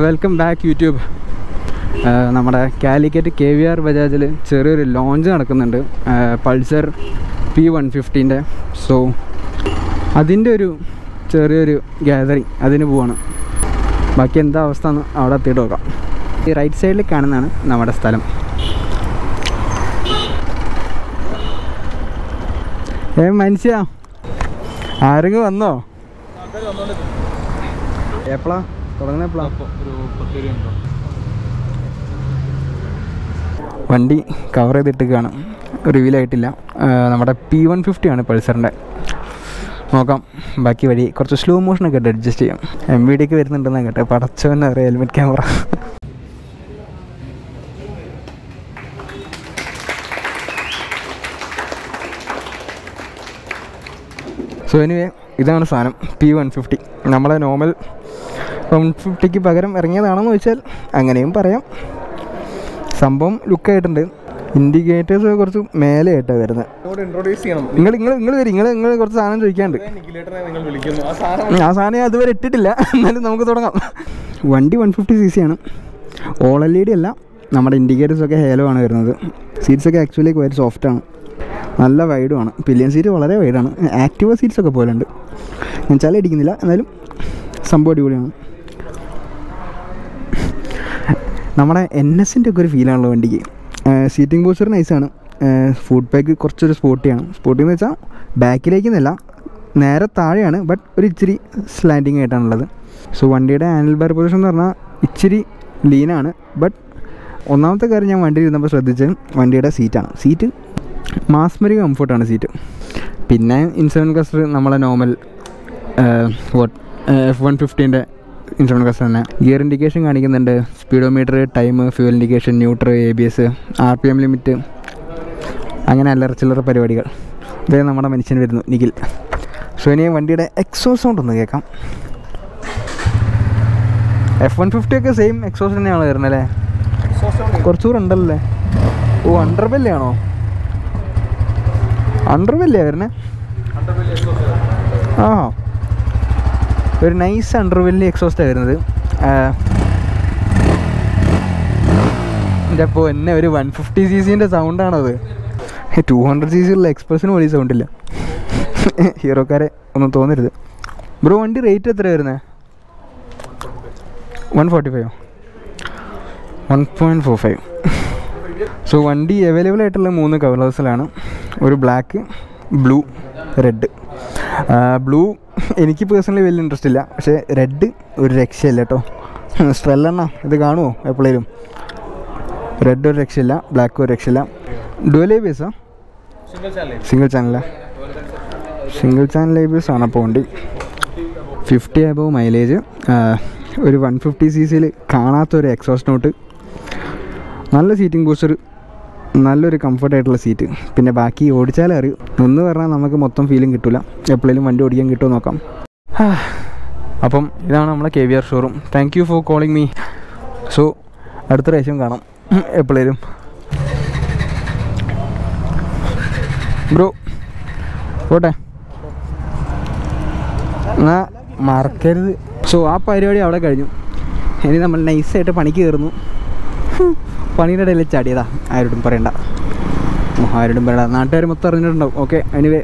Welcome back YouTube. നമ്മുടെ Calicut KVR ബജാജിൽ ചെറിയൊരു launch നടക്കുന്നുണ്ട്, പൾസർ P150. സോ അതിൻ്റെ ഒരു ചെറിയൊരു ഗ്യാതറിങ് അതിന് പോവാണ്. ബാക്കി എന്താ അവസ്ഥ എന്ന് അവിടെ എത്തിയിട്ട് നോക്കാം. ഈ റൈറ്റ് സൈഡിൽ കാണുന്നതാണ് നമ്മുടെ സ്ഥലം. മനുഷ്യ ആരെങ്കിലും വന്നോ? എപ്പോഴാ തുടങ്ങുന്ന? എപ്പോഴാ? വണ്ടി കവർ ചെയ്തിട്ട് കാണും, റിവീലായിട്ടില്ല. നമ്മുടെ P150 ആണ് പൾസറിൻ്റെ. നോക്കാം, ബാക്കി വഴി കുറച്ച് സ്ലോ മോഷനൊക്കെ ആയിട്ട് അഡ്ജസ്റ്റ് ചെയ്യാം. MVD വരുന്നുണ്ടെന്ന് കേട്ടെ, പടച്ചവെന്ന് അറിയാം ഹെൽമെറ്റ് ക്യാമറ. സോ എനിവേ, ഇതാണ് സാധനം P150. നമ്മളെ നോർമൽ 150ക്ക് പകരം ഇറങ്ങിയതാണെന്ന് ചോദിച്ചാൽ അങ്ങനെയും പറയാം. സംഭവം ലുക്കായിട്ടുണ്ട്. ഇൻഡിക്കേറ്റേഴ്സ് കുറച്ച് മേലെ ആയിട്ടാണ് വരുന്നത്. നിങ്ങൾ കുറച്ച് സാധനം ചോദിക്കാണ്ട്. ആ സാധനം ഞാൻ അതുവരെ ഇട്ടിട്ടില്ല, എന്നാലും നമുക്ക് തുടങ്ങാം. വണ്ടി 150cc ആണ്. OLED അല്ല. നമ്മുടെ ഇൻഡിക്കേറ്റേഴ്സൊക്കെ ഹേലോ ആണ് വരുന്നത്. സീറ്റ്സൊക്കെ ആക്ച്വലി വളരെ സോഫ്റ്റാണ്, നല്ല വൈഡുമാണ്. പില്ലിയൻ സീറ്റ് വളരെ വൈഡാണ്. ആക്റ്റീവ സീറ്റ്സൊക്കെ പോലെ ഉണ്ട്. ഞാൻ ചല അടിക്കുന്നില്ല, എന്നാലും സംഭവം അടിപൊളിയാണ്. നമ്മുടെ NSൻ്റെ ഒക്കെ ഒരു ഫീലാണല്ലോ വണ്ടിക്ക്. സീറ്റിംഗ് പോസ്റ്റർ നൈസാണ്. ഫുഡ് പാക്ക് കുറച്ചൊരു സ്പോട്ടിയാണ്. സ്പോട്ടി എന്ന് വെച്ചാൽ ബാക്കിലേക്ക് എന്നല്ല, നേരെ താഴെയാണ്, ബട്ട് ഒരു ഇച്ചിരി സ്ലാൻഡിങ് ആയിട്ടാണുള്ളത്. സോ വണ്ടിയുടെ ഹാൻഡിൽ ബാർ പൊസിഷൻ എന്ന് പറഞ്ഞാൽ ഇച്ചിരി ലീനാണ്. ബട്ട് ഒന്നാമത്തെ കാര്യം ഞാൻ വണ്ടിയിൽ ഇരുന്നപ്പോൾ ശ്രദ്ധിച്ചത് വണ്ടിയുടെ സീറ്റാണ്. സീറ്റ് മാസ്മരിക കംഫർട്ടാണ് സീറ്റ്. പിന്നെ ഇൻസ്ട്രുമെൻറ്റ് ക്ലസ്റ്റർ നമ്മളെ നോർമൽ F150 ഇൻസ്ട്രുമെൻറ്റ് ക്ലസ്റ്റർ തന്നെ. ഗിയർ ഇൻഡിക്കേഷൻ കാണിക്കുന്നുണ്ട്, speedometer, time, fuel indication, neutral, ABS, RPM limit, അങ്ങനെ അല്ലറ ചില്ലറ പരിപാടികൾ. ഇതേ നമ്മുടെ മനുഷ്യൻ വരുന്നു, നിഖിൽ. സോ ഇനി വണ്ടിയുടെ എക്സോസ് സൗണ്ട് ഒന്ന് കേൾക്കാം. F150 ഒക്കെ സെയിം എക്സോസ് തന്നെയാണ് വരുന്നത് അല്ലേ? കുറച്ചുകൂടെ ഉണ്ടല്ലേ? ഓ, അണ്ടർബെല്ലെ ആണോ? അണ്ടർബെല്ലെ വരുന്നത്? ആ, ഒരു നൈസ് അണ്ടർവെല്ലി എക്സോസ്റ്റാണ് വരുന്നത്. അപ്പോൾ എന്നെ ഒരു 150cc സൗണ്ടാണത്. 200cc ഉള്ള എക്സ്പ്രസിന് പോലും സൗണ്ടില്ല. ഹീറോക്കാരെ ഒന്നും തോന്നരുത്. ബ്രോ, വണ്ടി റേറ്റ് എത്ര വരുന്നത്? 145. 1.45. സോ വണ്ടി അവൈലബിൾ ആയിട്ടുള്ള 3 കളേഴ്സിലാണ്. ഒരു ബ്ലാക്ക്, ബ്ലൂ, റെഡ്. ബ്ലൂ എനിക്ക് പേഴ്സണലി വലിയ ഇൻട്രസ്റ്റ് ഇല്ല, പക്ഷേ റെഡ് ഒരു രക്ഷയില്ല കേട്ടോ. സ്ട്രെല്ലെണ്ണ ഇത് കാണുമോ എപ്പോഴേലും? റെഡ് ഒരു രക്ഷയില്ല, ബ്ലാക്ക് ഒരു രക്ഷയില്ല. Dual ABS? സിംഗിൾ ചാനലാ? സിംഗിൾ ചാനൽ ABS ആണ് അപ്പോൾ വണ്ടി. 50 above മൈലേജ്, ഒരു 150cc കാണാത്തൊരു എക്സോസ്റ്റ് നോട്ട്, നല്ല സീറ്റിംഗ് പോസ്റ്റർ, നല്ലൊരു കംഫർട്ടായിട്ടുള്ള സീറ്റ്. പിന്നെ ബാക്കി ഓടിച്ചാലേ അറിയും. ഒന്ന് പറഞ്ഞാൽ നമുക്ക് മൊത്തം ഫീലും കിട്ടില്ല. എപ്പോഴേലും വണ്ടി ഓടിക്കാൻ കിട്ടുമോ നോക്കാം. അപ്പം ഇതാണ് നമ്മളെ KVR showroom. Thank you for calling me. So അടുത്ത പ്രാവശ്യം കാണാം എപ്പോഴേലും. ബ്രോ പോട്ടെ, എന്നാൽ മറക്കരുത്. സോ ആ പരിപാടി അവിടെ കഴിഞ്ഞു. ഇനി നമ്മൾ നൈസായിട്ട് പണിക്ക് കയറുന്നു. പണിയുടെ ഇടയിൽ ചാടിയതാ, ആരോടും പറയണ്ട. നാട്ടുകാർ മൊത്തം അറിഞ്ഞിട്ടുണ്ടാവും. Okay, anyway